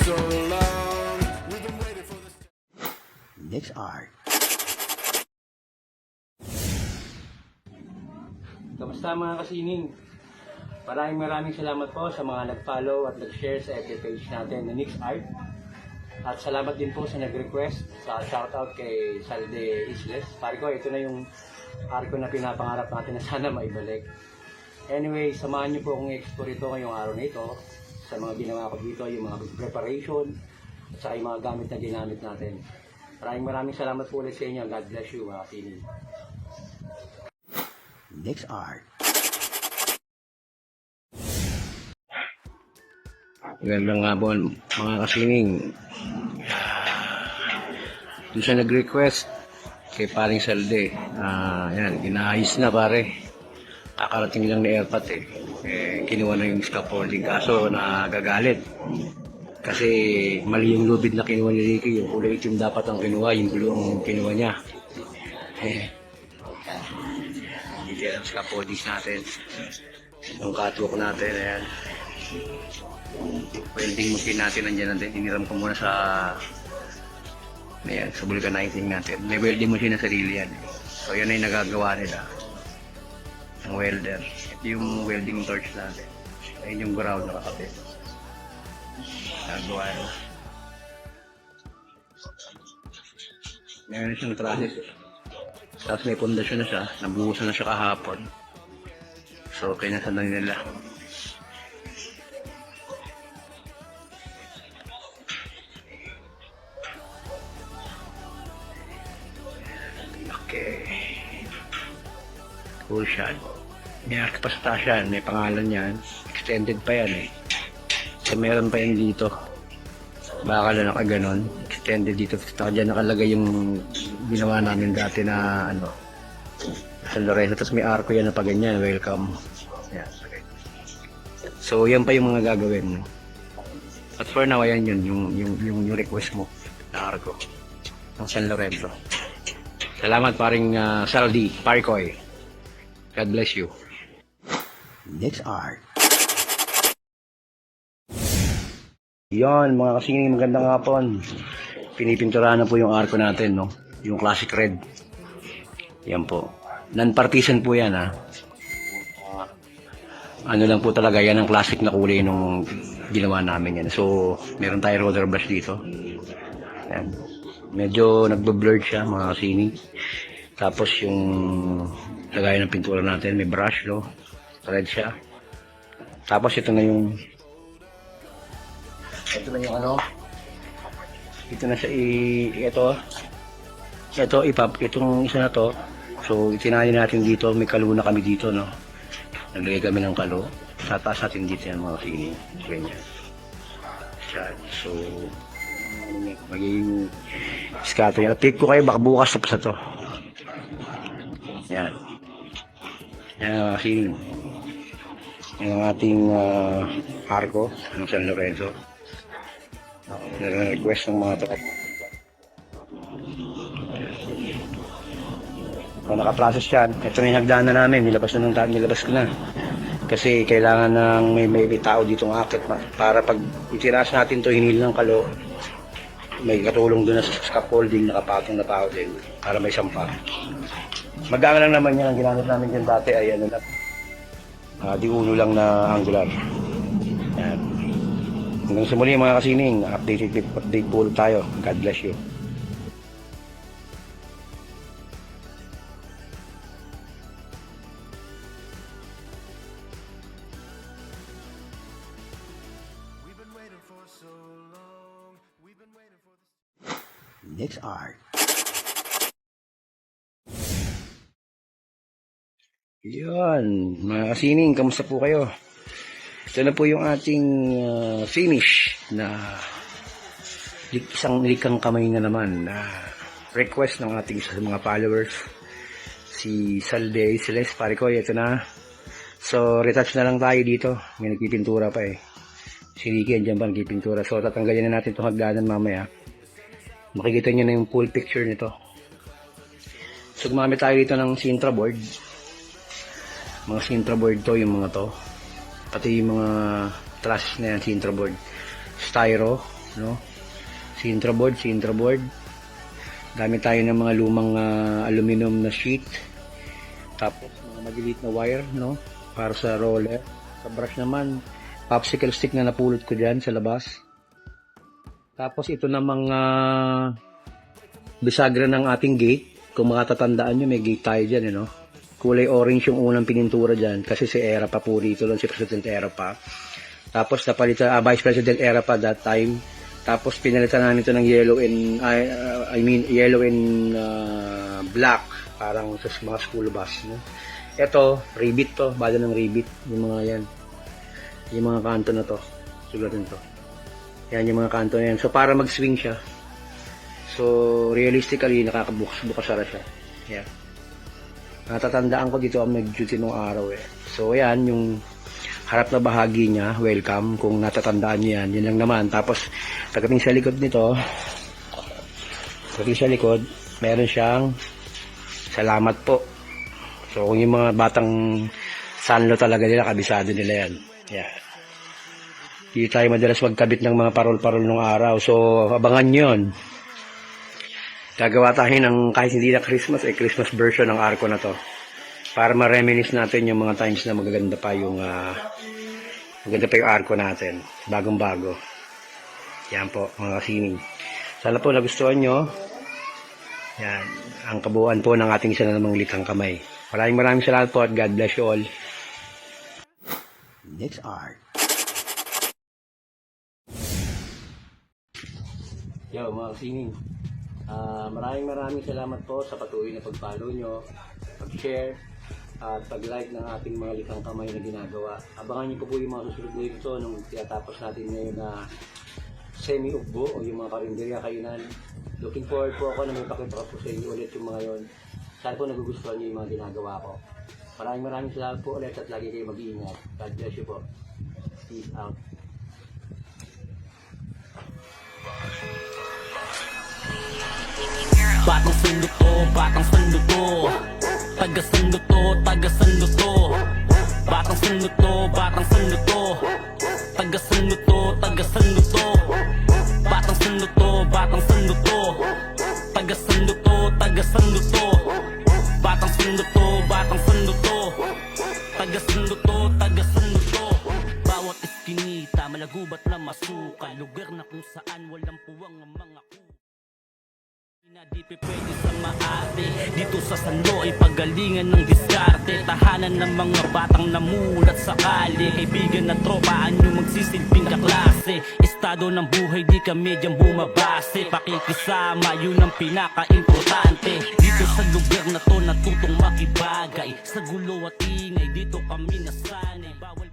so long. We've been waiting for this. Next art. Kamusta mga kasining? Maraming salamat po sa mga nag-follow at nag-share sa FB page natin na Nix Art. At salamat din po sa nag-request sa shoutout kay Salde Isles. Pare ko, ito na yung art ko na pinapangarap natin na sana maibalik. Anyway, samahan niyo po akong i-explore ito ngayong araw na ito sa mga ginawa ko dito, yung mga preparation at saka yung mga gamit na ginamit natin. Maraming salamat po ulit sa inyo. God bless you mga kasining. Next art. Magandang hapon mga kasining. Doon siya nag-request kay paring Salde. Yan, inaayos na pare. Kakarating lang ni Airpat kinuha na yung scaffolding kaso nagagalit. Kasi mali yung lubid na kinuha ni Ricky. Yung kulay itim dapat ang kinuha, yung blue ang kinuha niya. Hindi yan ang scaffolding natin. Yung catwalk natin, ayan. Welding machine natin nandiyan natin. Iniram ko muna sa ayan, sa vulcanizing natin. May welding machine na sarili yan. So yan ay nagagawa nila ang welder. Ito yung welding torch natin. Ayun yung ground na kakapit. Nagagawa nila. Meron siyang trusses. Tapos may pundasyon na siya. Nabuhusan na siya kahapon. So kinasan na nila. Okay. Cool shot. May arc pa sa taas yan. May pangalan yan. Extended pa yan So meron pa yan dito. Baka lang nakaganon. Extended dito. Tapos dyan nakalagay yung ginawa namin dati na San Lorenzo. Tapos may arco yan na pa ganyan. Welcome. Yan. Okay. So yan pa yung mga gagawin. But for now, ayan yun. Yung request mo na arco. Ng San Lorenzo. Salamat paring Saldi, Parikoy. God bless you. Next art. Yon mga kasining, magandang hapon. Pinipinturahan na po yung arko natin, no? Yung classic red. Yan po. Non-partisan po yan, Ano lang po talaga, yan ang classic na kulay nung ginawa namin yan. So, meron tayo roller brush dito. Yan. Medyo nagbo-blurred siya mga kasining. Tapos yung lagayan ng pintura natin, may brush, no? Red siya. Tapos ito na yung ito na siya itong isa na to. So itinayin natin dito, may kalo na kami dito, no? Naglagay kami ng kalo. Tataas natin dito yan mga kasining. Ganyan. So magiging scatter yan. Update ko kayo, baka bukas tapos na to. Yan. Yan mga kasining. Yan ang ating arco ng San Lorenzo. Request ng mga to. Kung naka-process yan, ito na yung hagdanan namin. Nilabas ko na. Kasi kailangan ng may tao ditong akit para pag itiras natin to hinil ng kalo, may katulong doon na sa scaffolding, nakapatong na tao din para may sampa. Magaan lang naman yan. Ang ginamit namin dyan dati ay di uno lang na angular. Yan. Hanggang sa muli mga kasining, update po tayo. God bless you. We've been waiting for so long. We've been waiting for this. Next art. Yun, mga kasining, kamusta po kayo? Ito na po yung ating finish na isang likang kamay na naman na request ng ating isa sa mga followers, si Salde Isles, Parikoy. Ito na. So, retouch na lang tayo dito. May nagpipintura pa Si Ricky, andyan pa nagpipintura. So, tatanggalin na natin itong hagdanan mamaya. Makikita nyo na yung full picture nito. So, gumamit tayo dito ng Sintra board. Mga Sintra board to, yung mga to. Pati yung mga trusses na yan, Sintra board. Styro. no? Sintra board. Gamit tayo ng mga lumang aluminum na sheet. Tapos mga maliliit na wire, no? Para sa roller. Sa brush naman, popsicle stick na napulot ko dyan sa labas. Tapos ito namang bisagra ng ating gate. Kung makatatandaan nyo, may gate tayo dyan, no? Kulay orange yung unang pinintura dyan kasi si Era pa po dito lang, si President Era pa. Tapos napalitan, Vice President Era pa that time. Tapos pinalitan namin ito ng yellow and yellow and black, parang sa mga school bus, no? Ito, ribbit to, bala ng ribbit, yung mga yan. Yung mga kanto na to, sugatan to. Yan yung mga kanto na yan. So para mag-swing siya. So realistically nakakabukas sara siya. Yeah. Natatandaan ko dito ang nag-duty nung araw eh. So ayan, yung harap na bahagi niya, welcome. Kung natatandaan niyo yan, yun lang naman. Tapos, pagdating sa likod nito, meron siyang salamat po. So, kung yung mga batang sanlo talaga nila, kabisado nila yan. Yeah. Hindi tayo madalas magkabit ng mga parol-parol nung araw. So, abangan nyo yun. Gagawa tayo ng kahit hindi na Christmas, Christmas version ng arko na to. Para ma-reminisce natin yung mga times na magaganda pa yung arko natin. Bagong-bago. Yan po, mga kasining. Sana po nagustuhan nyo. Yan, ang kabuuan po ng ating isa na namang likhang kamay. Maraming salamat po at God bless you all. Next art. Yo, mga kasining. Maraming salamat po sa patuloy na pag-follow nyo, pag-share, at pag-like ng ating mga likhang kamay na ginagawa. Abangan nyo po yung mga susunod na ito nung tinatapos natin ngayon na semi-ugbo o yung mga karinderya kainan. Looking forward po ako na may pakita po sa inyo ulit yung mga yon. Sana po nagugustuhan nyo yung mga ginagawa ko. Maraming salamat po ulit at lagi kayo mag-iingat. God bless you po. Peace out. Batang sando to, taga sando to, taga sando to. Batang sando to, taga sando to, taga sando to. Batang sando to, taga sando to, taga sando to. Batang sando to, taga sando to. Bawat iskinita, malagubat na masukal. Lugar na kung saan walang puwang ang mga di pwede sa maate. Dito sa Sanlo ay pagalingan ng diskarte. Tahanan ng mga batang namulat sa kali. Kaibigan na tropa, anyo magsisilbing kaklase. Estado ng buhay, di kami dyan bumabase. Pakikisama, yun ang pinaka-importante. Dito sa lugar na to natutong makibagay. Sa gulo at ingay, dito kami nasanay. Bawal